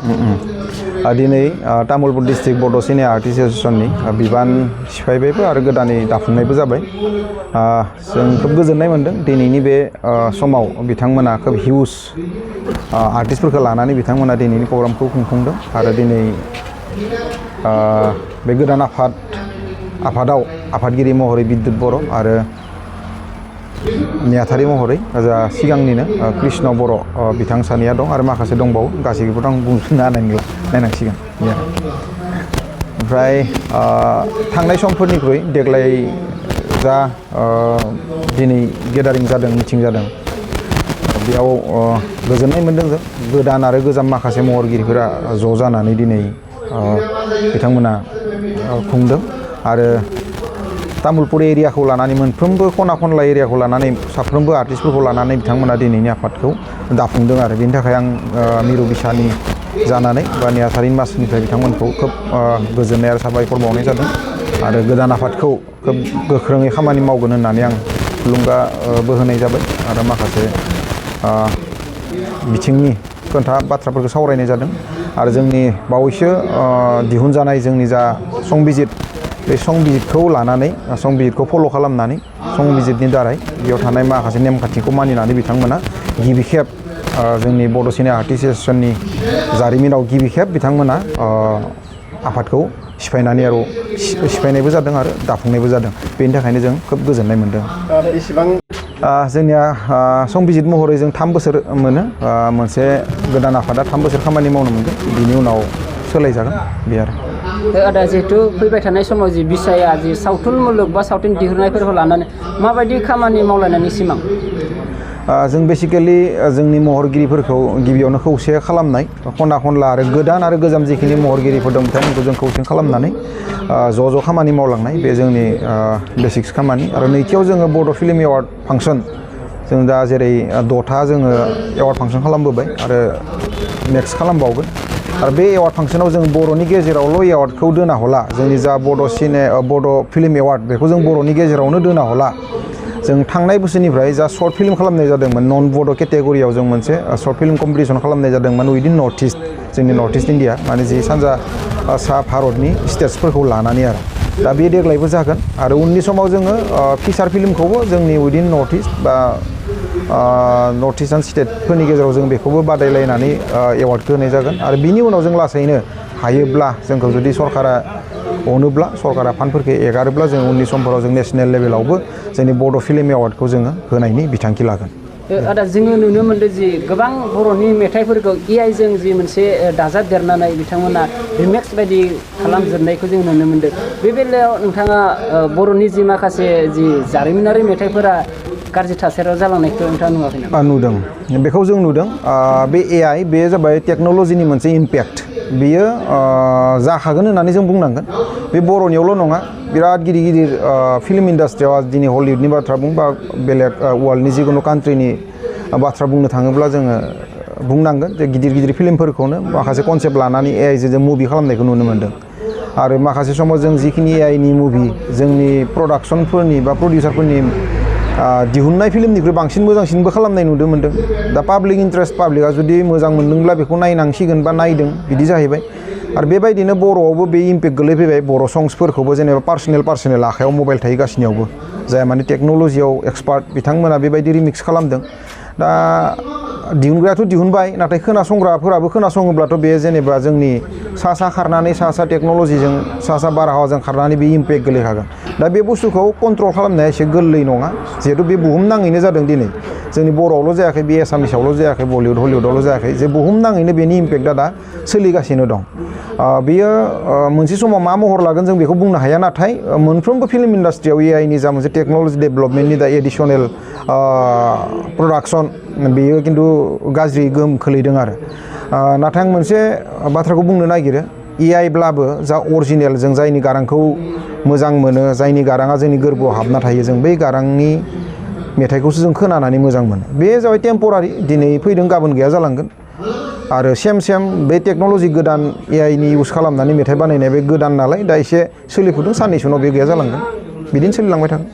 दिनै तामुलपुर डिस्ट्रिक्ट बड' सिने आर्टिस्ट एस'सिएशननि बिबान सिफायबायबो आरो गोदानै दाफुंनायबो जाबाय। जों खोब गोजोननाय मोनदों दिनैनि बे समाव बिथांमोना खोब हिउज आर्टिस्टफोरखौ लानानै बिथांमोना दिनैनि प्रग्रामखौ खुंफुंदों आरो दिनै बे गोदान आफादाव आफादगिरि महरै बिद्युत बर' आरो नेहाथारि महरै जा सिगांनिनो कृष्ण बर' बिथां सानैया दं आरो माखासे दंबावो गासैखौबोथ' आं बुंफिननो हानाय नंला नायनांसिगोन। ओमफ्राय थांनाय समफोरनिख्रुइ देग्लाय जा दिनै गेदारिं जादों मिटिं जादों बेयाव गोजोननाय मोनदों जों गोदान आरो गोजाम माखासे महरगिरिफोरा ज' जानानै दिनै बिथांमोना खुंदों आरो तामुलपुर एरियाखौ लानानै मोनफ्रोमबो खना खनला एरियाखौ लानानै साफ्रोमबो आर्टिस्टफोरखौ लानानै बिथांमोना दिनैनि आफादखौ दाफुंदों आरो बेनि थाखाय आं मिरु बिसानि जानानै बा नेहाथारिनि मासिनिफ्राय बिथांमोनखौ खोब गोजोननाय आरो साबायखर बावनाय जादों आरो गोदान आफादखौ खोब गोख्रोङै खामानि मावगोन होननानै आं थुलुंगाबो होनाय जाबाय आरो माखासे बिथिंनि बाथ्राफोरखौ सावरायनाय जादों आरो जोंनि बावैसो दिहुनजानाय जोंनि जा संबिजित बे संबिजितखौ लानानै संबिजितखौ फल' खालामनानै संबिजितनि दारै बेयाव थानाय माखासे नेमखान्थिखौ मानिनानै बिथांमोना गिबि खेब जोंनि बड' सिने आर्टिस्ट एस'सिएशननि जारिमिनाव गिबि खेब बिथांमोना आफादखौ सिफायनायबो जादों आरो दाफुंनायबो जादों बेनि थाखायनो जों खोब गोजोननाय मोनदों। जोंनिया संबिजित महरै जों 3 बोसोर मोनो मोनसे गोदान आफादा 3 बोसोर खामानि मावनो मोनगोन बिनि उनाव सोलायजागोन बे आरो आदा जिहेतु फैबाय थानाय समाव जि बिसाया जि सावथुन मुलुग बा सावथुन दिहुननायफोरखौ लानानै माबायदि खामानि मावलायनायनि सिमां जों बेसिकेलि जोंनि महरगिरिफोरखौ गिबियावनो खौसे खालामनाय खना खनला आरो गोदान आरो गोजाम जिखिनि महरगिरिफोर दं बिथांमोनखौ जों खौसे खालामनानै ज' खामानि मावलांनाय बे जोंनि बेसिक्स खामानि आरो नैथियाव जोङो बड' फिल्म एवार्ड फांसन जों दा जेरै 6था जोङो एवार्ड फांसन खालामबोबाय आरो नेक्स्ट खालामबावगोन आरो बे एवार्ड फांसनाव जों बर'नि गेजेरावल' एवार्डखौ दोना हला जोंनि जा बड' फिल्म एवार्ड बेखौ जों बर'नि गेजेरावनो दोना हला जों थांनाय बोसोरनिफ्राय जा सर्ट फिल्म खालामनाय जादोंमोन नन बड' केटेगरियाव जों मोनसे सर्ट फिल्म कम्पिटिसन खालामनाय जादोंमोन उइदिन नर्थ इस्ट जोंनि नर्थ इस्ट इण्डिया माने जि सानजा सा भारतनि स्टेट्सफोरखौ लानानै आरो दा बे देग्लायबो जागोन आरो उननि समाव जोङो फिचार फिल्मखौबो जोंनि उइदिन नर्थ इस्ट बा नर्थ इस्टार्न स्टेटफोरनि गेजेराव जों बेखौबो बादायलायनानै एवार्डखौ होनाय जागोन आरो बिनि उनाव जों लासैनो हायोब्ला जोंखौ जुदि सरकारा अनोब्ला सरकारा फान्डफोरखौ एगारोब्ला जों उननि समफोराव जों नेसनेल लेभेलावबो जोंनि बड' फिल्म एवार्डखौ जोङो होनायनि बिथांखि लागोन। आदा जोङो नुनो मोन्दों जि गोबां बर'नि मेथाइफोरखौ AI जों जि मोनसे दाजाबदेरनानै बिथांमोना रिमेक्स बायदि खालामजोबनायखौ जों नुनो मोन्दों बे बेलायाव नोंथाङा बर'नि जि माखासे जि जारिमिनारि मेथाइफोरा गाज्रि थासारियाव जालांनायखौ नोंथाङा नुवाखै नामा? नुदों बेखौ जों नुदों बे AI बे जाबाय टेक्न'लजिनि मोनसे इम्पेक्ट बेयो जाखागोन होननानै जों बुंनांगोन बे बर'नियावल' नङा बिराद गिदिर फिल्म इन्डास्ट्रियाव दिनै हलिउडनि बाथ्रा बुं बा बेलेग वर्ल्डनि जिखुनु कान्ट्रिनि बाथ्रा बुंनो थाङोब्ला जोङो बुंनांगोन जे गिदिर फिल्मफोरखौनो माखासे कनसेप्ट लानानै AI जों मुभि खालामनायखौ नुनो मोन्दों आरो माखासे समाव जों जिखिनि AI नि मुभि जोंनि प्रडाक्सनफोरनि बा प्रडिउसारफोरनि दिहुननाय फिल्मनिख्रुइ बांसिन मोजांसिनबो खालामनाय नुनो मोन्दों दा पाब्लिक इन्ट्रेस्ट पाब्लिकआ जुदि मोजां मोनदोंब्ला बेखौ नायनांसिगोन बा नायदों बिदि जाहैबाय आरो बेबायदिनो बर'आवबो बे इम्पेक्ट गोलैफैबाय बर' संग्सफोरखौबो जेनेबा पार्सनेल आखायाव मबाइल थायो गासिनियावबो जाय माने टेक्न'लजियाव एक्सपार्ट बिथांमोना बेबायदि रिमिक्स खालामदों दा दिहुनग्रायाथ' दिहुनबाय नाथाय खोनासंग्राफोराबो खोनासङोब्लाथ' बे जेनेबा जोंनि सा खारनानै सा टेक्न'लजिजों सा बारहावाजों खारनानै बे इम्पेक्ट गोलैखागोन दा बे बुस्थुखौ कन्ट्रल खालामनाया एसे गोरलै नङा जिहेतु बे बुहुमनाङैनो जादों दिनै जोंनि बर'आवल' जायाखै बे एसामिसावल' जायाखै बलिउड हलिउडआवल' जायाखै जे बुहुमनाङैनो बेनि इम्पेक्टआ दा सोलिगासिनो दं बेयो मोनसे समाव मा महर लागोन जों बेखौ बुंनो हाया नाथाय मोनफ्रोमबो फिल्म इन्डास्ट्रियाव AI नि जा मोनसे टेक्न'लजि डेभेलपमेन्टनि दा एडिसनेल प्रडाक्सन बेयो खिन्थु गाज्रि गोहोम खोलैदों आरो नाथाय आं मोनसे बाथ्राखौ बुंनो नागिरो AI ब्लाबो जा अरिजिनेल जों जायनि गारांखौ मोजां मोनो जायनि गाराङा जोंनि गोरबोआव हाबना थायो जों बै गारांनि मेथाइखौसो जों खोनानानै मोजां मोनो बे जाबाय टेम्परारि दिनै फैदों गाबोन गैया जालांगोन आरो सेम बे टेक्न'लजि गोदान AI नि इउज खालामनानै मेथाइ बानायनाया बे गोदान नालाय दा एसे सोलिफुदों साननैसो उनाव बे गैया जालांगोन बिदिनो सोलिलांबाय थागोन।